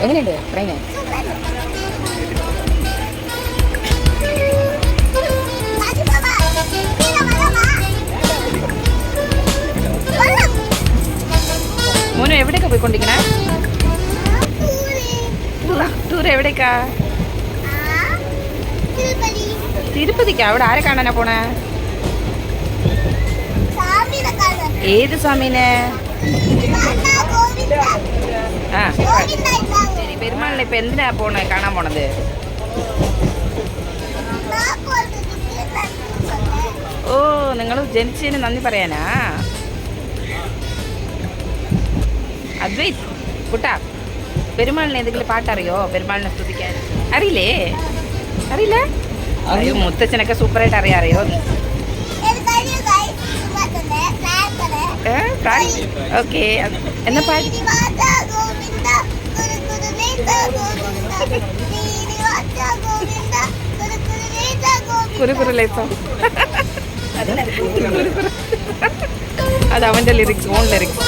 എങ്ങനെയുണ്ട് ട്രെയിന്? മോനു എവിടേക്കാ പോയിക്കൊണ്ടിരിക്കണേ? ടൂർ എവിടേക്കാ? തിരുപ്പതിക്കാ? അവിടെ ആരെ കാണാനാ പോണേ? ഏത് സ്വാമീനെ? ആ ശരി. പെരുമാളിനെ ഇപ്പൊ എന്തിനാ പോണേ, കാണാൻ പോണത്? ഓ, നിങ്ങൾ ജനിച്ചതിന് നന്ദി പറയാനാ? അദ്വൈത് കുട്ടാ, പെരുമാളിന് എന്തെങ്കിലും പാട്ടറിയോ? പെരുമാളിനെ സ്തുതിക്കാൻ അറിയില്ലേ? അറിയില്ല? അയ്യോ, മുത്തച്ഛനൊക്കെ സൂപ്പറായിട്ട് അറിയാറിയോ? ഓക്കെ, എന്നാ പാട്ട്. കുറുകുറുലേസോ? അത് അവൻ്റെ ലിറിക്സ്, ഓൺ ലിറിക്സ്.